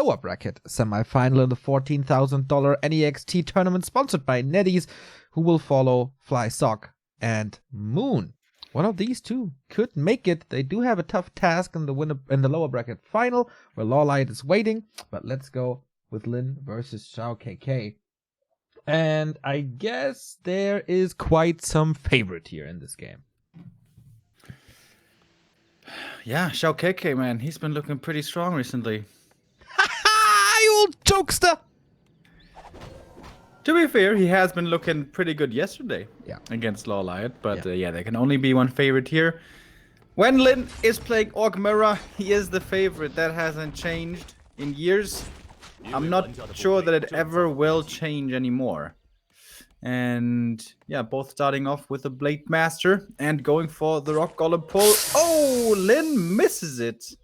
lower bracket semifinal in the $14,000 NEXT tournament sponsored by Neddies, who will follow Fly Sock and Moon. One of these two could make it. They do have a tough task in the lower bracket final, where Lawlight is waiting. But let's go with Lin versus XiaoKK. And I guess there is quite some favorite here in this game. Yeah, XiaoKK, man, he's been looking pretty strong recently. You old jokester! To be fair, he has been looking pretty good yesterday against Lawlight, but Yeah. there can only be one favorite here. When Lin is playing Orc Mirror, he is the favorite. That hasn't changed in years. I'm not sure that it ever will change anymore. And yeah, both starting off with the Blade Master and going for the Rock Golem pull. Oh, Lin misses it.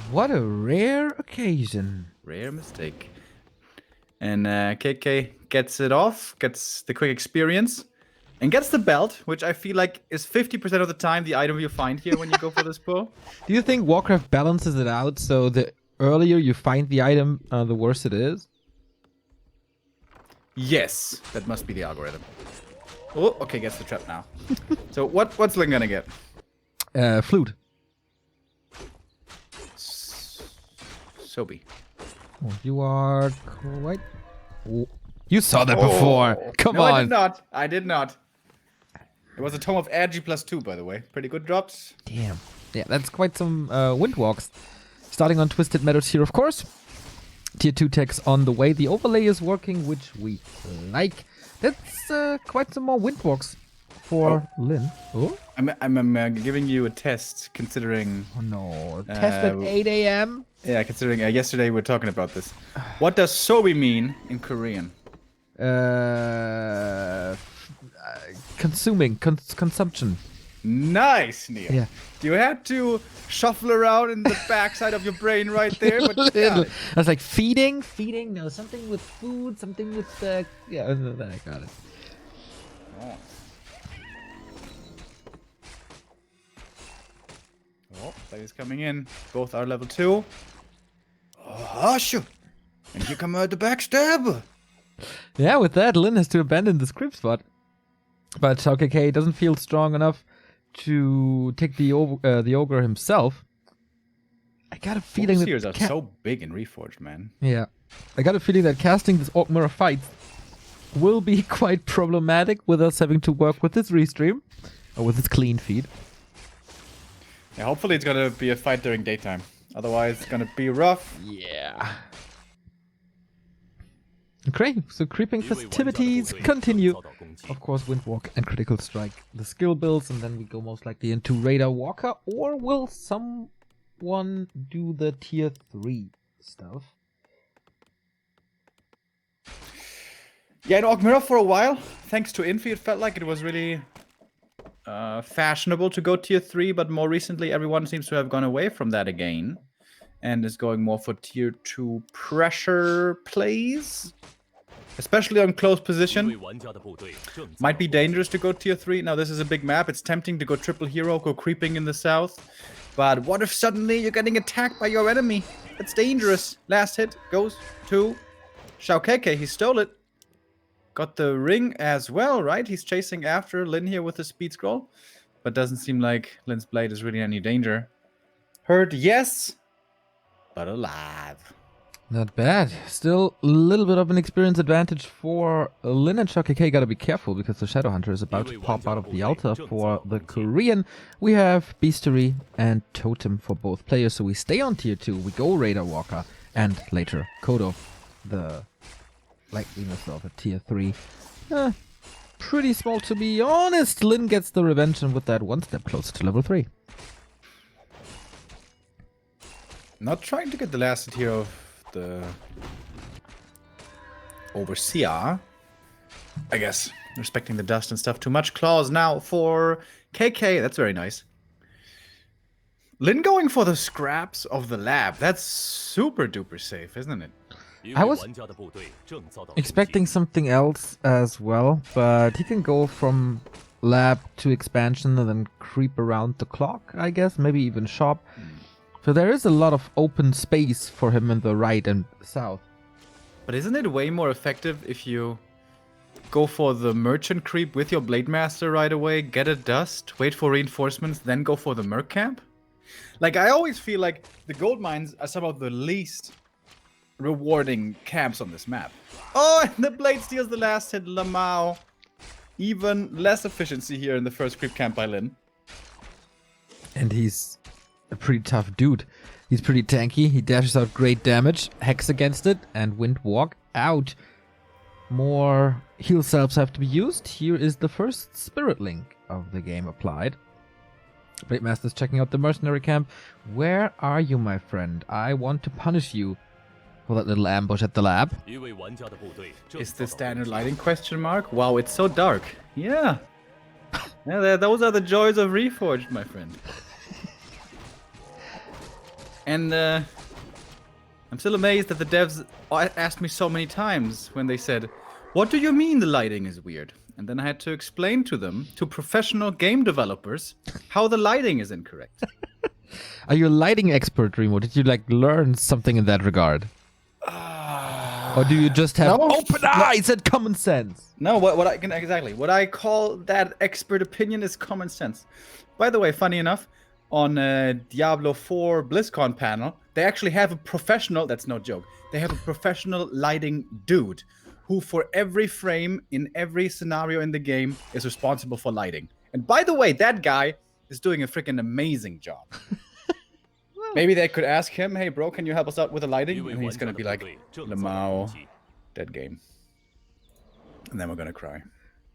What a rare occasion. Rare mistake. And KK gets it off, gets the quick experience, and gets the belt, which I feel like is 50% of the time the item you find here when you go for this pull. Do you think Warcraft balances it out so the earlier you find the item, the worse it is? Yes, that must be the algorithm. Oh, okay, gets the trap now. So what's Lin gonna get? Flute. Sobi. Oh, you are quite... Oh, you saw that before. Come no, on. I did not. It was a Tome of Agi +2, by the way. Pretty good drops. Damn. Yeah, that's quite some Windwalks. Starting on Twisted Meadows here, of course. Tier 2 techs on the way. The overlay is working, which we like. That's quite some more Windwalks for Lin. Oh? I'm giving you a test, considering... Oh no. Test at 8 a.m.? Yeah, considering yesterday we were talking about this. What does Sobi mean in Korean? Consuming. Consumption. Nice, Neil. Yeah. You had to shuffle around in the backside of your brain right there, but yeah. I was like, feeding? No, something with food, something with... yeah, I got it. Oh. Oh, players coming in. Both are level 2. Oh, hush! And here come the backstab. Yeah, with that, Lin has to abandon the creep spot. But XiaoKK doesn't feel strong enough to take the ogre himself. I got a feeling that... Overseers are so big in Reforged, man. Yeah. I got a feeling that casting this Orc Mirror fight will be quite problematic with us having to work with this restream. Or with this clean feed. Yeah, hopefully it's gonna be a fight during daytime. Otherwise, it's gonna be rough. Yeah. Okay, so creeping festivities continue. Of course, Windwalk and Critical Strike, the skill builds, and then we go most likely into Radar Walker, or will someone do the tier 3 stuff? Yeah, in Orc Mirror for a while, thanks to Infi, it felt like it was really fashionable to go tier 3, but more recently everyone seems to have gone away from that again and is going more for tier 2 pressure plays, especially on close position. Might be dangerous to go tier 3. Now this is a big map, it's tempting to go triple hero, go creeping in the south, but what if suddenly you're getting attacked by your enemy? It's dangerous. Last hit goes to XiaoKK. He stole it. Got the ring as well, right? He's chasing after Lin here with the speed scroll. But doesn't seem like Lin's blade is really any danger. Hurt, yes. But alive. Not bad. Still a little bit of an experience advantage for Lin, and XiaoKK. Gotta be careful because the Shadow Hunter is about to pop out of the altar for the Korean. We have Beastery and Totem for both players, so we stay on tier 2. We go Radar Walker and later Kodo, the likeliness of a tier 3. Pretty small to be honest. Lin gets the revenge and with that one step closer to level 3. Not trying to get the last hit here of the Overseer. I guess respecting the dust and stuff too much. Claws now for KK. That's very nice. Lin going for the scraps of the lab. That's super duper safe, isn't it? I was expecting something else as well, but he can go from lab to expansion and then creep around the clock, I guess. Maybe even shop. So there is a lot of open space for him in the right and south. But isn't it way more effective if you go for the merchant creep with your Blade Master right away, get a dust, wait for reinforcements, then go for the merc camp? Like, I always feel like the gold mines are some of the least rewarding camps on this map. Oh, and the Blade steals the last hit, Lamau. Even less efficiency here in the first creep camp by Lin. And he's a pretty tough dude. He's pretty tanky. He dashes out great damage, Hex against it, and Windwalk out. More heal salves have to be used. Here is the first Spirit Link of the game applied. Blade Master's checking out the mercenary camp. Where are you, my friend? I want to punish you for that little ambush at the lab. Is this standard lighting question mark? Wow, it's so dark. Yeah. Yeah, those are the joys of Reforged, my friend. And I'm still amazed that the devs asked me so many times when they said, "What do you mean the lighting is weird?" And then I had to explain to them, to professional game developers, how the lighting is incorrect. Are you a lighting expert, Remo? Did you learn something in that regard? Or do you just have open eyes and common sense? No, what I call that expert opinion is common sense. By the way, funny enough, on Diablo 4 BlizzCon panel, they actually have a professional, that's no joke, they have a professional lighting dude who for every frame in every scenario in the game is responsible for lighting. And by the way, that guy is doing a freaking amazing job. Maybe they could ask him, "Hey bro, can you help us out with the lighting?" And he's gonna be like, "Lamau, dead game." And then we're gonna cry.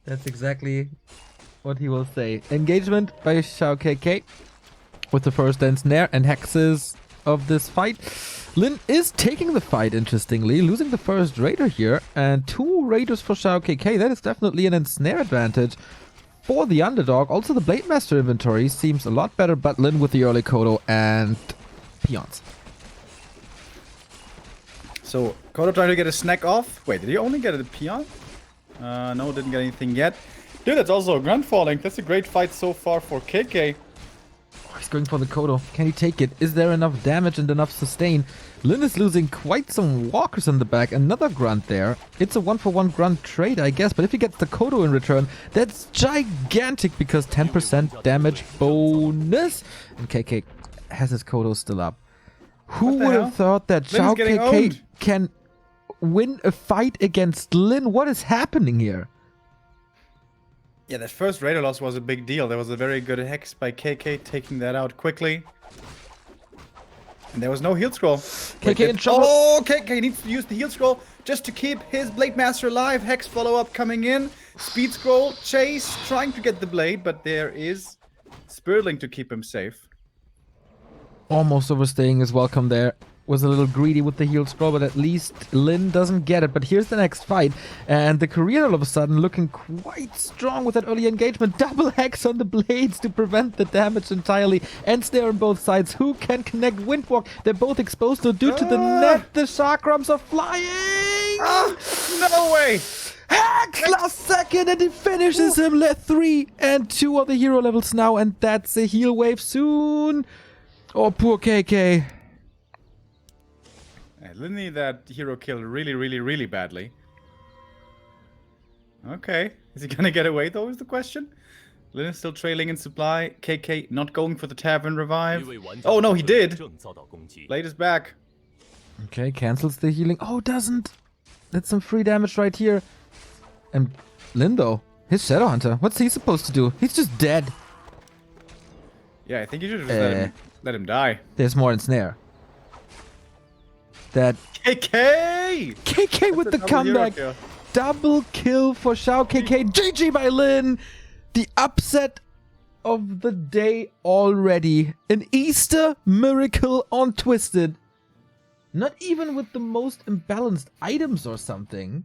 That's exactly what he will say. Engagement by XiaoKK with the first snare and hexes of this fight. Lin is taking the fight, interestingly, losing the first raider here, and 2 raiders for XiaoKK. That is definitely an ensnare advantage for the underdog. Also, the Blade Master inventory seems a lot better, but Lin with the early Kodo and peons. So, Kodo trying to get a snack off. Wait, did he only get a peon? No, didn't get anything yet. Dude, that's also a grunt falling. That's a great fight so far for KK. He's going for the Kodo. Can he take it? Is there enough damage and enough sustain? Lin is losing quite some walkers in the back. Another grunt there. It's a 1-for-1 grunt trade, I guess. But if he gets the Kodo in return, that's gigantic because 10% damage bonus. And KK has his Kodo still up. Who would have thought that XiaoKK can win a fight against Lin? What is happening here? Yeah, that first raider loss was a big deal. There was a very good hex by KK taking that out quickly. And there was no heal scroll. KK in trouble. Oh, KK needs to use the heal scroll just to keep his Blade Master alive. Hex follow-up coming in. Speed scroll, chase, trying to get the blade, but there is Spirit Link to keep him safe. Almost overstaying his welcome there. Was a little greedy with the heal scroll, but at least Lin doesn't get it. But here's the next fight, and the Korean all of a sudden looking quite strong with that early engagement. Double hex on the blades to prevent the damage entirely. And snare on both sides. Who can connect Windwalk? They're both exposed to due to the net. The chakrams are flying. No way! Hex last second, and he finishes him. 3 and 2 are the hero levels now, and that's a heal wave soon. Oh, poor KK. Lin need that hero kill really, really, really badly. Okay. Is he gonna get away, though, is the question? Lin is still trailing in supply. KK not going for the tavern revive. Oh, no, he did. Blade is back. Okay, cancels the healing. Oh, doesn't. That's some free damage right here. And Lin, though, his Shadowhunter, what's he supposed to do? He's just dead. Yeah, I think you should just let him die. There's more in snare. That KK with the comeback. Double kill for XiaoKK. GG by Lin. The upset of the day already. An Easter miracle on Twisted. Not even with the most imbalanced items or something.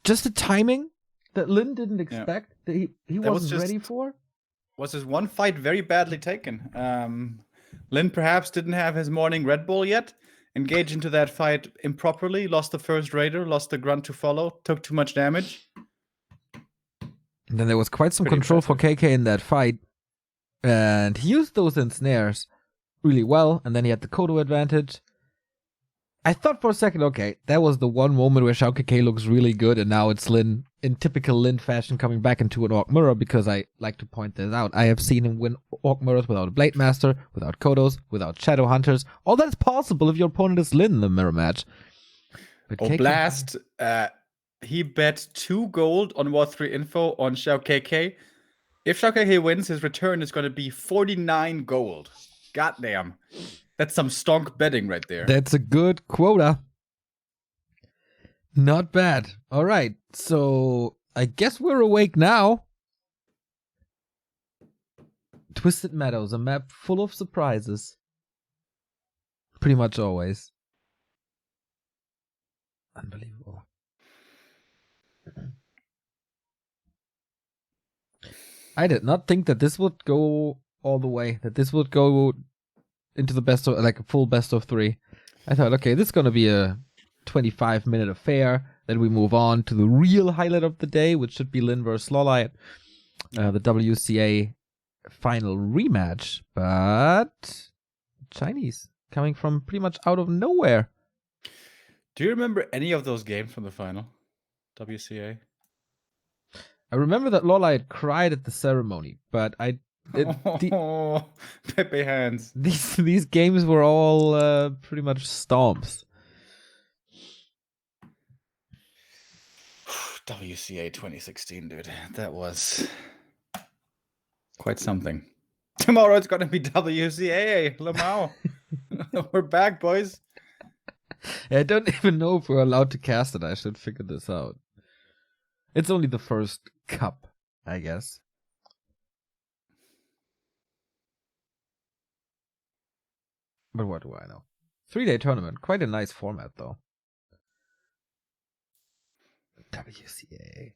Just a timing that Lin didn't expect. That he wasn't ready for. Was his one fight very badly taken. Lin perhaps didn't have his morning Red Bull yet. Engaged into that fight improperly, lost the first raider, lost the grunt to follow, took too much damage. And then there was quite some control for KK in that fight. And he used those ensnares really well, and then he had the Kodo advantage. I thought for a second, okay, that was the one moment where XiaoKK looks really good, and now it's Lin, in typical Lin fashion, coming back into an Orc Mirror, because I like to point this out. I have seen him win Orc Mirrors without a Blade Master, without Kodos, without Shadow Hunters. All that's possible if your opponent is Lin in the mirror match. But Blast, he bet 2 gold on War3 info on XiaoKK. If XiaoKK wins, his return is going to be 49 gold. Goddamn. That's some stonk betting right there. That's a good quota. Not bad. All right, so I guess we're awake now. Twisted Meadows, a map full of surprises. Pretty much always. Unbelievable. I did not think that this would go all the way, that this would go into the best of, like a full best of 3. I thought, okay, this is going to be a 25-minute affair. Then we move on to the real highlight of the day, which should be Lin vs. Lolite, the WCA final rematch. But Chinese coming from pretty much out of nowhere. Do you remember any of those games from the final? WCA? I remember that Lolite cried at the ceremony, but Pepe hands. These games were all pretty much stomps. WCA 2016, dude. That was quite something. Tomorrow it's gonna be WCA, Lamau. We're back, boys. I don't even know if we're allowed to cast it. I should figure this out. It's only the first cup, I guess. But what do I know? 3-day tournament. Quite a nice format, though. WCA.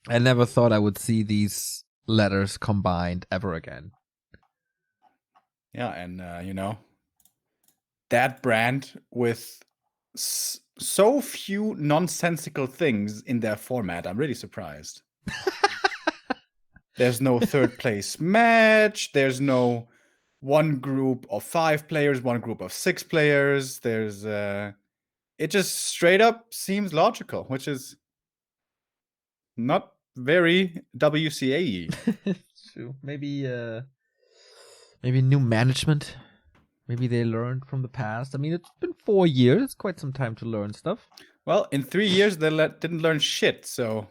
I never thought I would see these letters combined ever again. Yeah, and, you know, that brand with so few nonsensical things in their format, I'm really surprised. There's no third place match. There's no one group of 5 players, one group of 6 players. There's it just straight up seems logical, which is not very WCA-y. True. Maybe new management. Maybe they learned from the past. I mean, it's been 4 years. It's quite some time to learn stuff. Well, in 3 years, they didn't learn shit, so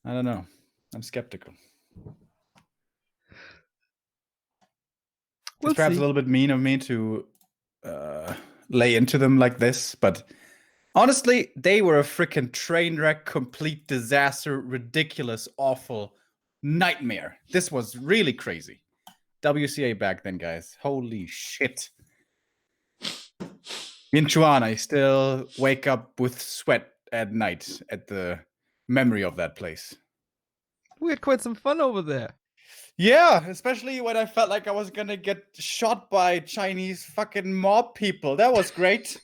I don't know. I'm skeptical. It's perhaps a little bit mean of me to lay into them like this, but honestly, they were a freaking train wreck, complete disaster, ridiculous, awful nightmare. This was really crazy. WCA back then, guys. Holy shit. In Chuan, I still wake up with sweat at night at the memory of that place. We had quite some fun over there. Yeah, especially when I felt like I was gonna get shot by Chinese fucking mob people. That was great.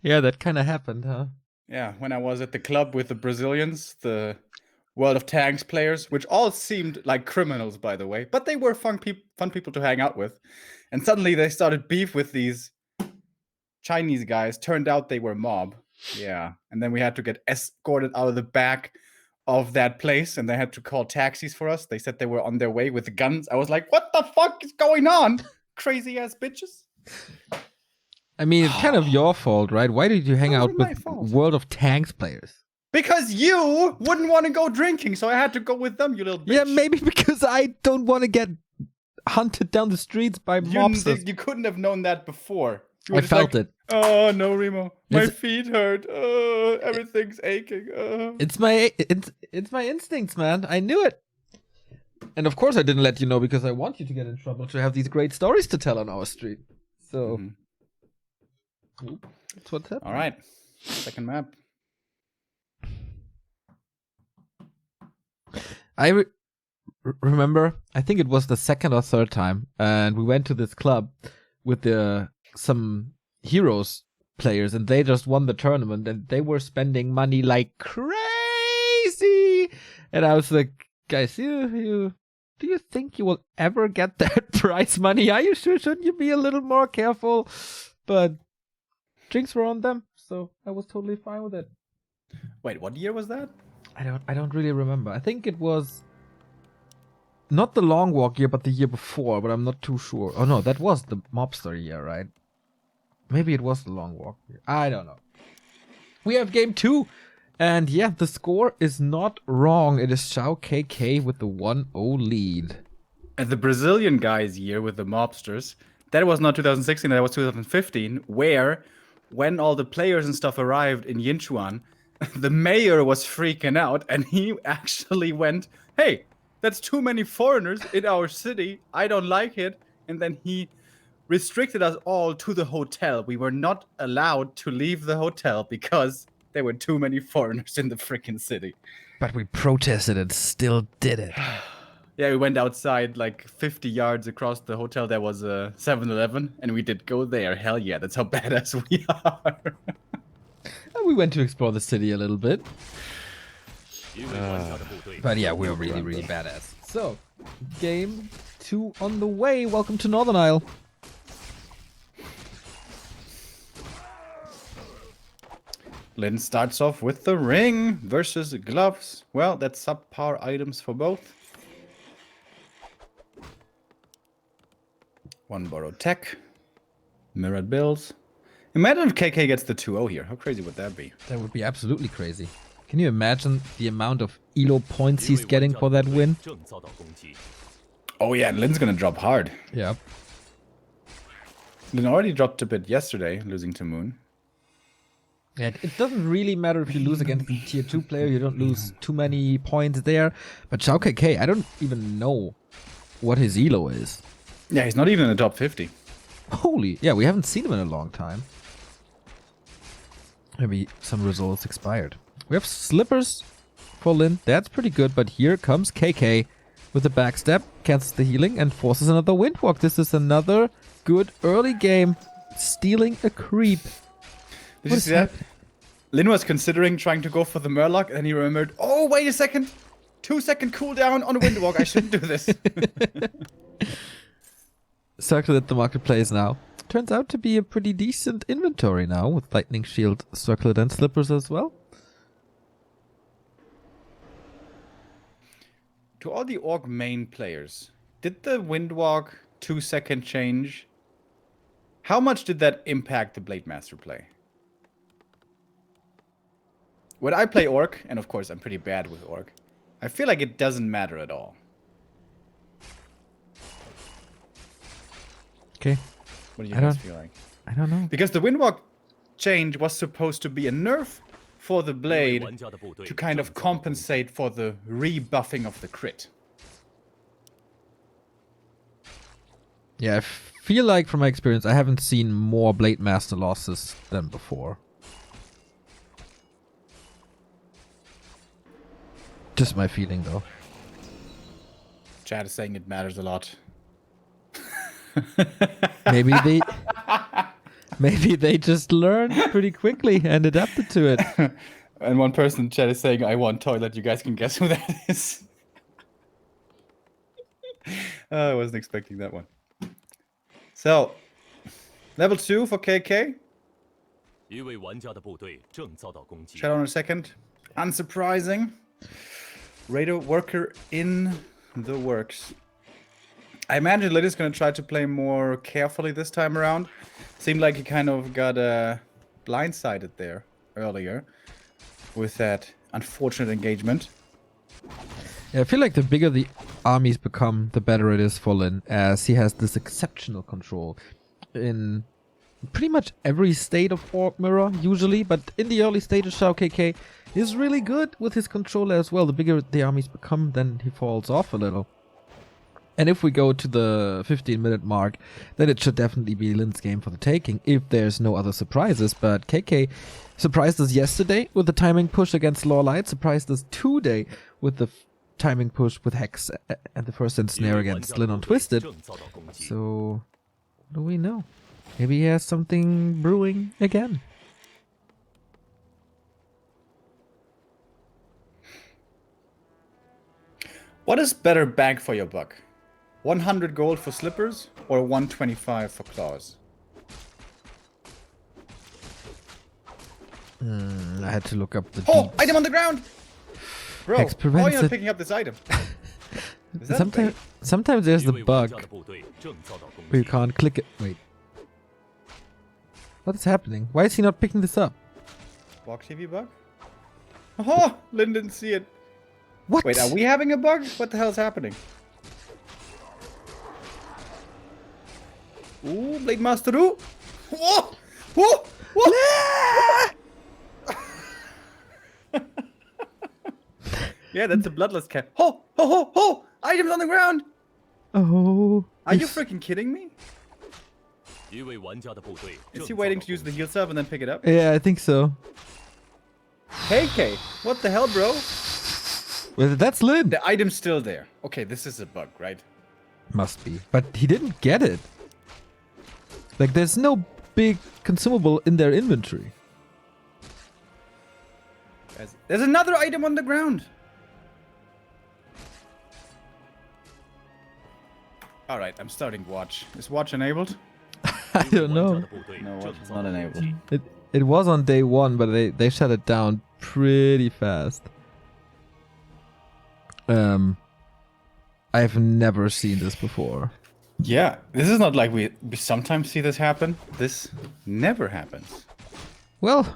Yeah, that kind of happened, huh? Yeah, when I was at the club with the Brazilians, the World of Tanks players, which all seemed like criminals, by the way, but they were fun people to hang out with. And suddenly they started beef with these Chinese guys. Turned out they were mob. Yeah, and then we had to get escorted out of the back of that place, and they had to call taxis for us. They said they were on their way with guns. I was like, what the fuck is going on? Crazy ass bitches. I mean, it's kind of your fault, right? Why did you hang out with World of Tanks players? Because you wouldn't want to go drinking, so I had to go with them, you little bitch. Yeah, maybe because I don't want to get hunted down the streets by mobsters. You couldn't have known that before. I felt it. Oh no, Remo, my feet hurt. Everything's aching. It's my instincts, man. I knew it. And of course I didn't let you know because I want you to get in trouble to have these great stories to tell on our street. So that's what's happening. All right, second map. I remember, I think it was the second or third time, and we went to this club with some Heroes players, and they just won the tournament, and they were spending money like crazy. And I was like, Guys, do you think you will ever get that prize money? Are you sure? Shouldn't you be a little more careful? But drinks were on them, so I was totally fine with it. Wait, what year was that? I don't really remember. I think it was not the long walk year, but the year before, but I'm not too sure. Oh no, that was the mobster year, right? Maybe it was the long walk year. I don't know. We have game 2. And yeah, the score is not wrong. It is XiaoKK with the 1-0 lead. And the Brazilian guys year with the mobsters, that was not 2016, that was 2015, where when all the players and stuff arrived in Yinchuan, the mayor was freaking out and he actually went, hey, that's too many foreigners in our city. I don't like it. And then he restricted us all to the hotel. We were not allowed to leave the hotel because there were too many foreigners in the freaking city. But we protested and still did it. Yeah, we went outside like 50 yards across the hotel. There was a 7-Eleven, and we did go there. Hell yeah, that's how badass we are. And we went to explore the city a little bit. But yeah, we're really, really badass. So, game 2 on the way. Welcome to Northern Isle. Lin starts off with the ring versus gloves. Well, that's subpar items for both. One borrowed tech. Mirrored bills. Imagine if KK gets the 2-0 here. How crazy would that be? That would be absolutely crazy. Can you imagine the amount of ELO points he's getting for that win? Oh yeah, Lin's gonna drop hard. Yeah. Lin already dropped a bit yesterday, losing to Moon. Yeah, it doesn't really matter if you lose against a tier 2 player, you don't lose too many points there. But XiaoKK, I don't even know what his ELO is. Yeah, he's not even in the top 50. Holy, yeah, we haven't seen him in a long time. Maybe some results expired. We have slippers for Lin, that's pretty good, but here comes KK with the backstep, cancels the healing and forces another windwalk. This is another good early game, stealing a creep. Did you see that? Lin was considering trying to go for the Murloc, and he remembered, oh, wait a second. 2-second cooldown on a Windwalk. I shouldn't do this. Circle at the marketplace now. Turns out to be a pretty decent inventory now, with Lightning Shield, Circlet, and Slippers as well. To all the Orc main players, did the Windwalk 2-second change? How much did that impact the Blade Master play? When I play Orc, and of course I'm pretty bad with Orc, I feel like it doesn't matter at all. Okay. What do you guys feel like? I don't know. Because the Windwalk change was supposed to be a nerf for the blade to kind of compensate for the rebuffing of the crit. Yeah, I feel like from my experience, I haven't seen more Blade Master losses than before. Just my feeling, though. Chad is saying it matters a lot. Maybe they just learned pretty quickly and adapted to it. And one person in chat is saying, I want toilet. You guys can guess who that is. I wasn't expecting that one. So, level 2 for KK. Shadow in a second. Unsurprising. Radar worker in the works. I imagine Liddy's going to try to play more carefully this time around. Seemed like he kind of got blindsided there earlier with that unfortunate engagement. Yeah, I feel like the bigger the armies become, the better it is for Lin, as he has this exceptional control in pretty much every state of Orc Mirror, usually, but in the early stages, XiaoKK is really good with his controller as well. The bigger the armies become, then he falls off a little. And if we go to the 15-minute mark, then it should definitely be Lin's game for the taking, if there's no other surprises. But KK surprised us yesterday with the timing push against Lawlight, surprised us today with the timing push with Hex and the first ensnare against Lin on Twisted. So, what do we know? Maybe he has something brewing again. What is better bang for your buck? 100 gold for slippers or 125 for claws? I had to look up the Oh, deets. item on the ground! Bro, Hex how are prevents you not it. picking up this item? Is that bait? Sometimes there's the bug where you can't click it. Wait. What is happening? Why is he not picking this up? Walk TV bug? Oh, Lynn didn't see it. What? Wait, are we having a bug? What the hell is happening? Ooh, Blade Master. Ooh! Whoa! Whoa! Whoa! Yeah, that's a bloodless cat. Ho! Ho! Ho! Ho! Items on the ground! Oh. Are you freaking kidding me? Is he waiting to use the heal salve and then pick it up? Yeah, I think so. KK, what the hell, bro? Well, that's Lin. The item's still there. Okay, this is a bug, right? Must be. But he didn't get it. Like, there's no big consumable in their inventory. There's another item on the ground. Alright, I'm starting watch. Is watch enabled? I don't know. No, watch is not enabled. It was on day 1, but they shut it down pretty fast. I've never seen this before. Yeah, this is not like we sometimes see this happen. This never happens. Well,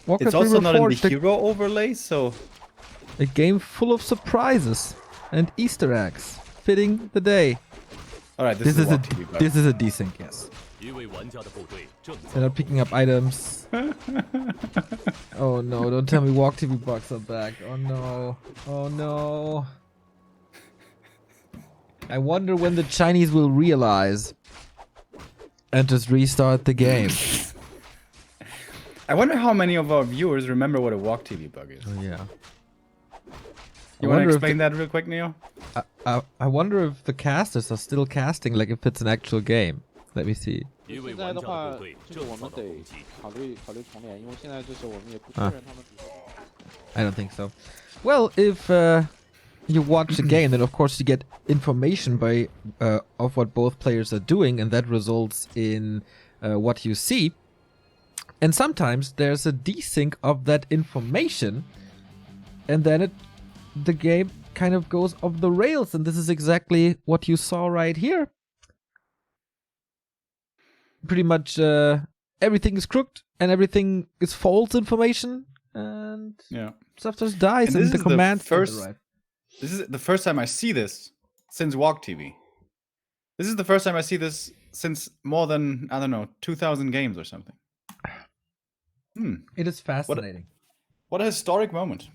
Warcraft It's also not in the Reforged, hero overlay, so... a game full of surprises and Easter eggs, fitting the day. Alright, This is a Walk TV bug. this is a desync, yes. They're not picking up items. Oh no! Don't tell me Walk TV bugs are back. Oh no! Oh no! I wonder when the Chinese will realize and just restart the game. I wonder how many of our viewers remember what a Walk TV bug is. Oh yeah. You want to explain that real quick, Neo? I wonder if the casters are still casting, like if it's an actual game. Let me see. 现在的话，这个我们得考虑重连，因为现在就是我们也不确认他们比赛。I don't think so. Well, if you watch the game, then of course you get information by of what both players are doing, and that results in what you see. And sometimes there's a desync of that information, and then the game kind of goes off the rails, and this is exactly what you saw right here. Pretty much everything is crooked and everything is false information, and stuff just dies and the commands don't arrive. This is the first time I see this since Walk TV. This is the first time I see this since more than, I don't know, 2,000 games or something. It is fascinating. What a historic moment.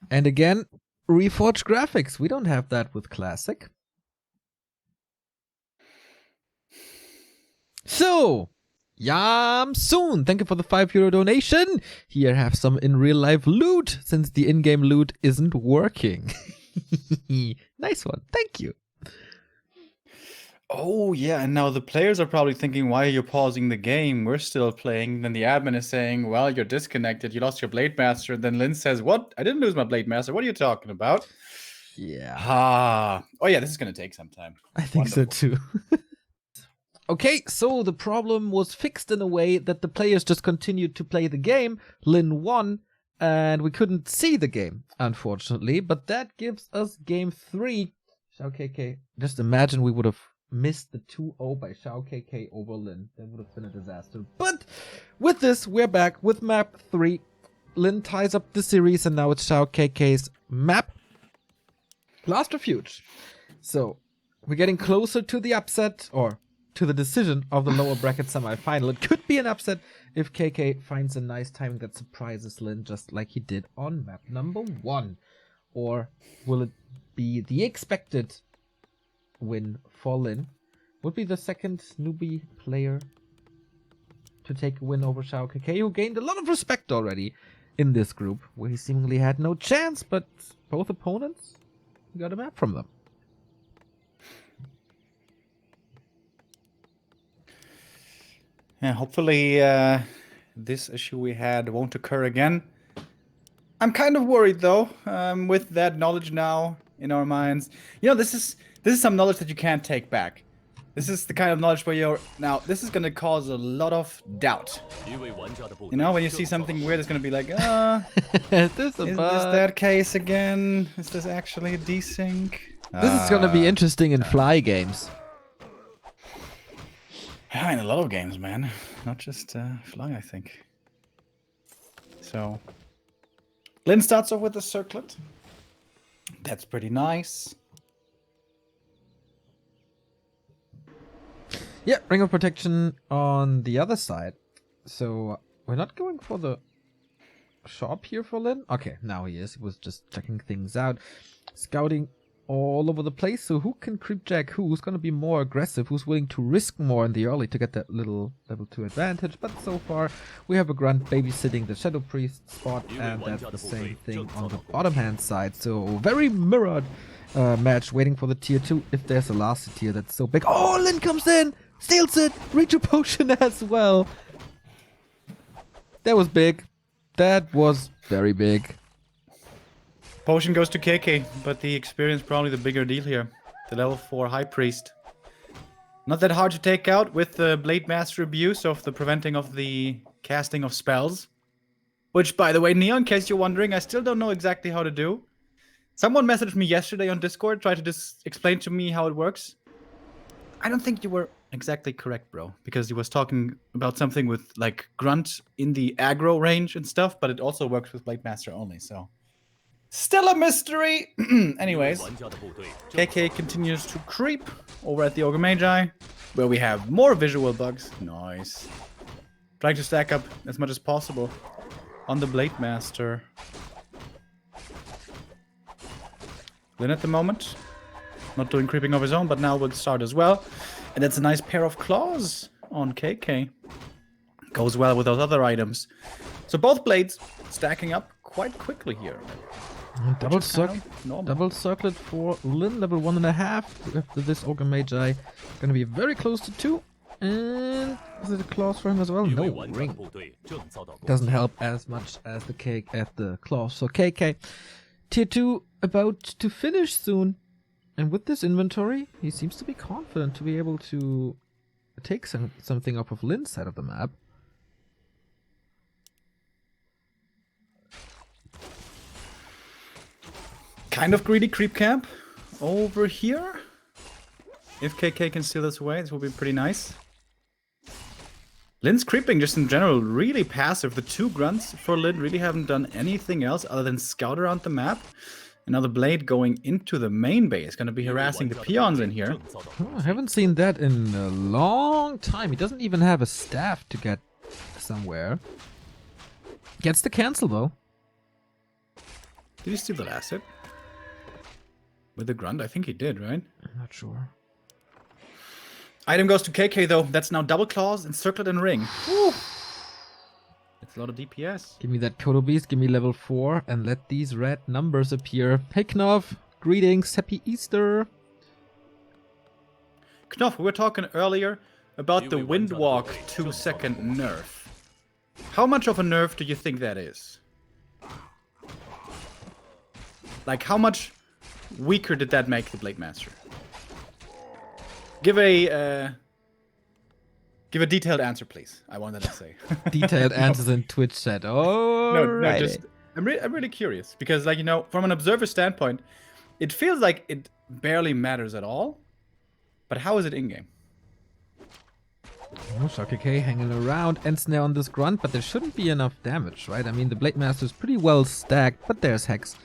And again, reforged graphics. We don't have that with Classic. So, Yam Soon, thank you for the €5 donation. Here, have some in real life loot, since the in-game loot isn't working. Nice one, thank you. Oh, yeah, and now the players are probably thinking, why are you pausing the game? We're still playing. Then the admin is saying, well, you're disconnected. You lost your Blade Master. Then Lynn says, what? I didn't lose my Blade Master. What are you talking about? Yeah. Oh, yeah, this is going to take some time. I think so too. Okay, so the problem was fixed in a way that the players just continued to play the game. Lin won, and we couldn't see the game, unfortunately. But that gives us game 3. XiaoKK. Just imagine we would have missed the 2-0 by XiaoKK over Lin. That would have been a disaster. But with this, we're back with map 3. Lin ties up the series, and now it's XiaoKK's map. Last refuge. So, we're getting closer to the upset, or to the decision of the lower bracket semi-final. It could be an upset if KK finds a nice timing that surprises Lin, just like he did on map number 1. Or will it be the expected win for Lin? Would be the second newbie player to take a win over XiaoKK, who gained a lot of respect already in this group, where he seemingly had no chance, but both opponents got a map from them. Yeah, hopefully this issue we had won't occur again. I'm kind of worried though, with that knowledge now in our minds. You know, this is some knowledge that you can't take back. This is the kind of knowledge where you're... Now, this is going to cause a lot of doubt. You know, when you see something weird, it's going to be like, is this that case again? Is this actually a desync? This is going to be interesting in fly games. Yeah, in a lot of games, man. Not just fly, I think. So, Lin starts off with a circlet. That's pretty nice. Yeah, ring of protection on the other side. So we're not going for the shop here for Lin. Okay, now he is. He was just checking things out. Scouting all over the place. So who can creep jack who? Who's going to be more aggressive? Who's willing to risk more in the early to get that little level 2 advantage? But so far we have a grunt babysitting the Shadow Priest spot, and that's the same thing on the bottom hand side. So very mirrored match waiting for the tier 2 if there's a last tier that's so big. Oh, Lin comes in! Steals it! Reach a potion as well! That was big. That was very big. Potion goes to KK, but the experience probably the bigger deal here. The level 4 High Priest. Not that hard to take out with the Blade Master abuse of the preventing of the casting of spells. Which, by the way, Neo, in case you're wondering, I still don't know exactly how to do. Someone messaged me yesterday on Discord, tried to just explain to me how it works. I don't think you were exactly correct, bro. Because he was talking about something with, like, Grunt in the aggro range and stuff, but it also works with Blade Master only, so... Still a mystery! Anyways, KK continues to creep over at the Ogre Magi, where we have more visual bugs. Nice. Trying to stack up as much as possible on the Blade Master. Lin at the moment. Not doing creeping of his own, but now will start as well. And that's a nice pair of claws on KK. Goes well with those other items. So both blades stacking up quite quickly here. Double circlet for Lin, level 1.5. After this Ogre Magi, gonna be very close to 2. And is it a claws for him as well? No, ring. Doesn't help as much as the cake at the claws. So KK, tier 2 about to finish soon. And with this inventory, he seems to be confident to be able to take something off of Lin's side of the map. Kind of greedy creep camp over here. If KK can steal this away, this will be pretty nice. Lin's creeping just in general really passive. The 2 grunts for Lin really haven't done anything else other than scout around the map. And now the blade going into the main base, going to be harassing the peons in here. Oh, I haven't seen that in a long time. He doesn't even have a staff to get somewhere. Gets the cancel though. Did he steal the last hit? With the grunt? I think he did, right? I'm not sure. Item goes to KK though. That's now double claws and circlet and ring. Woo! It's a lot of DPS. Give me that Kodo Beast, give me level 4, and let these red numbers appear. Hey Knopf, greetings, happy Easter. Knopf, we were talking earlier about the Windwalk 2-second nerf. How much of a nerf do you think that is? Like, how much weaker did that make the Blade Master? Give a detailed answer, please. I wanted to say. Detailed answers in Twitch chat. Oh, no, just I'm really curious because, like, you know, from an observer standpoint, it feels like it barely matters at all. But how is it in game? Oh, XiaoKK hanging around, ends now on this grunt, but there shouldn't be enough damage, right? I mean, the Blade Master is pretty well stacked, but there's Hex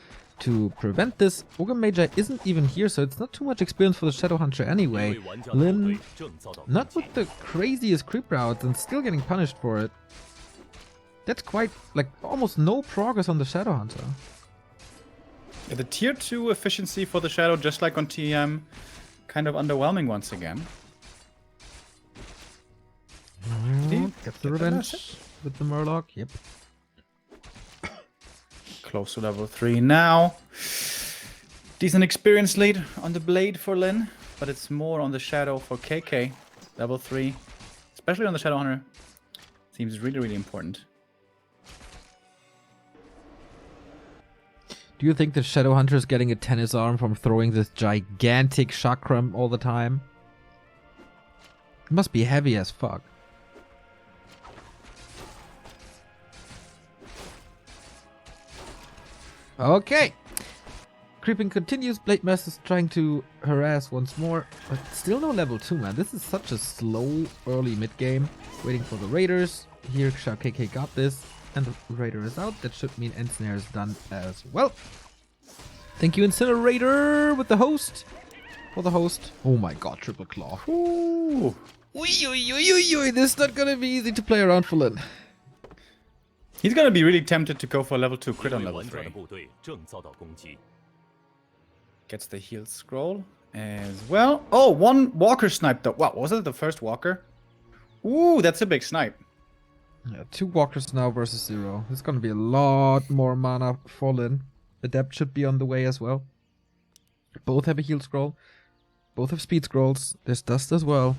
to prevent this. Ogre Magi isn't even here, so it's not too much experience for the Shadow Hunter anyway. Lin, not with the craziest creep routes and still getting punished for it. That's quite, like, almost no progress on the Shadow Hunter. Yeah, the tier 2 efficiency for the Shadow, just like on TM, kind of underwhelming once again. Gets the revenge with the Murloc, yep. Close to level 3 now. Decent experience lead on the blade for Lin, but it's more on the Shadow for KK. Level 3, especially on the Shadow Hunter, seems really, really important. Do you think the Shadowhunter is getting a tennis arm from throwing this gigantic chakram all the time? It must be heavy as fuck. Okay. Creeping continues. Blade Master's trying to harass once more, but still no level 2, man. This is such a slow early mid game. Waiting for the Raiders. Here XiaoKK got this, and the Raider is out. That should mean Ensnare is done as well. Thank you, Incinerator, with the host. For the host. Oh my god, triple claw. Ooh. This is not gonna be easy to play around for Lin. He's gonna be really tempted to go for level 2 crit on level 3. Gets the heal scroll as well. Oh, one walker snipe though. Wow, was it the first walker? Ooh, that's a big snipe. Yeah, 2 walkers now versus 0. There's gonna be a lot more mana for Lin. Adept should be on the way as well. Both have a heal scroll. Both have speed scrolls. There's dust as well.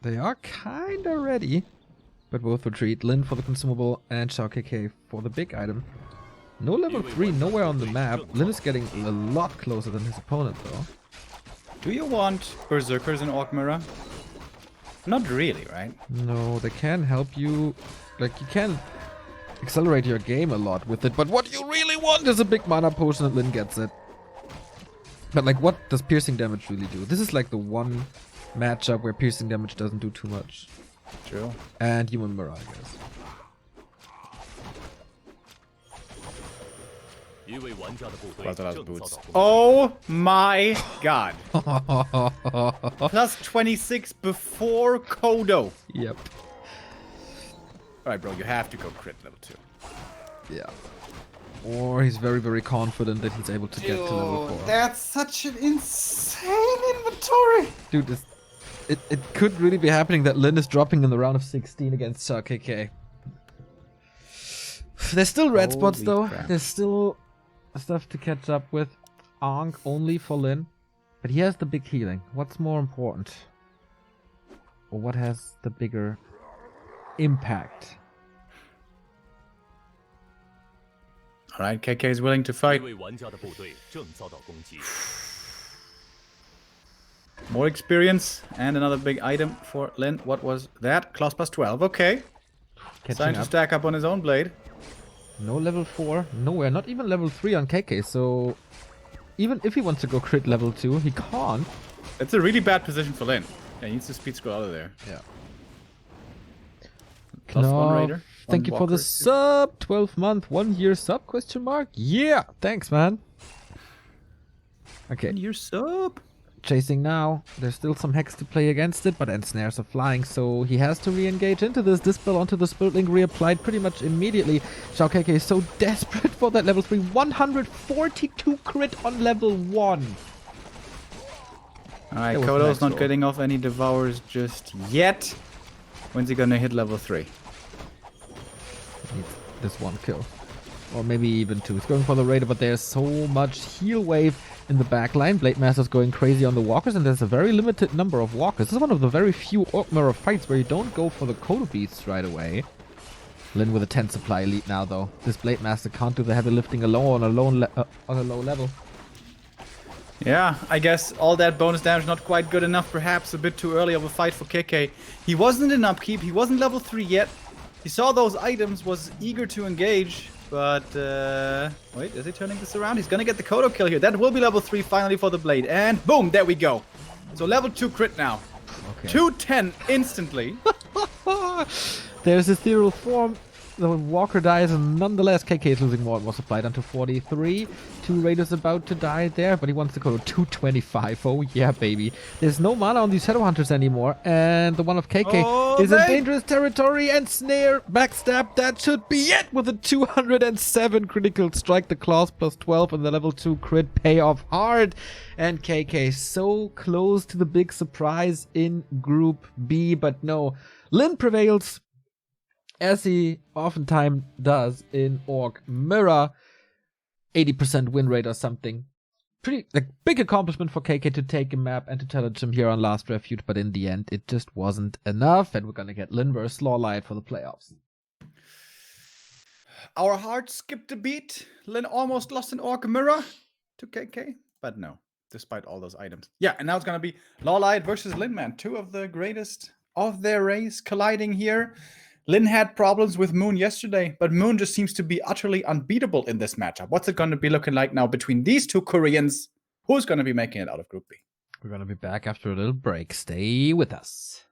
They are kinda ready. But both retreat. Lin for the consumable and XiaoKK for the big item. No level 3 nowhere on the map. Lin is getting a lot closer than his opponent though. Do you want Berserkers in Orc Mirror? Not really, right? No, they can help you. Like, you can accelerate your game a lot with it, but what you really want is a big mana potion and Lin gets it. But like, what does piercing damage really do? This is like the one matchup where piercing damage doesn't do too much. True. And Human Mirror, I guess. Boots. Oh my god. Plus 26 before Kodo. Yep. Alright, bro, you have to go crit level 2. Yeah. Or he's very, very confident that he's able to get to level 4. That's such an insane inventory. Dude, it could really be happening that Lin is dropping in the round of 16 against XiaoKK. There's still red spots though. Crap. There's still stuff to catch up with. Ankh only for Lin. But he has the big healing. What's more important? Or what has the bigger impact? Alright, KK is willing to fight. More experience and another big item for Lin. What was that? Claws plus 12. Okay. Starting to stack up on his own blade. No level 4. Nowhere. Not even level 3 on KK. So even if he wants to go crit level 2, he can't. It's a really bad position for Lin. Yeah, he needs to speed scroll out of there. Yeah. Plus 1 Raider. Thank you for the sub. 12-month, 1-year sub, question mark. Yeah. Thanks, man. Okay. 1-year sub. Chasing now. There's still some hex to play against it, but Ensnares are flying, so he has to re-engage into this. Dispel onto the Spirit Link reapplied pretty much immediately. XiaoKK is so desperate for that level 3. 142 crit on level 1. Alright, Kodo's not getting off any Devours just yet. When's he gonna hit level 3? Needs this 1 kill. Or maybe even 2. He's going for the Raider, but there's so much heal wave in the back line. Blade Master's going crazy on the walkers, and there's a very limited number of walkers. This is one of the very few Orc Mirror fights where you don't go for the Kodo beasts right away. Lin with a 10 supply lead now, though. This Blade Master can't do the heavy lifting alone on a low level. Yeah, I guess all that bonus damage not quite good enough. Perhaps a bit too early of a fight for KK. He wasn't in upkeep. He wasn't level 3 yet. He saw those items, was eager to engage. But, wait, is he turning this around? He's gonna get the Kodo kill here. That will be level 3 finally for the blade. And boom, there we go. So level 2 crit now. Okay. 210 instantly. There's ethereal form. The walker dies, and nonetheless KK is losing more and more supply down to 43. 2 Raiders about to die there, but he wants to go to 225. Oh yeah, baby. There's no mana on these Shadowhunters anymore, and the one of KK is in dangerous territory, and Snare backstab. That should be it with a 207 critical strike. The claws plus 12 and the level 2 crit pay off hard, and KK so close to the big surprise in Group B, but no. Lin prevails, as he oftentimes does in Orc Mirror. 80% win rate or something. Pretty like big accomplishment for KK to take a map and to challenge him here on Last Refuge, but in the end it just wasn't enough, and we're gonna get Lin vs Lawlight for the playoffs. our heart skipped a beat. Lin almost lost an Orc Mirror to KK, but no, despite all those items. Yeah, and now it's going to be Lawlight versus Lin, man. Two of the greatest of their race colliding here. Lin had problems with Moon yesterday, but Moon just seems to be utterly unbeatable in this matchup. What's it going to be looking like now between these two Koreans? Who's going to be making it out of Group B? We're going to be back after a little break. Stay with us.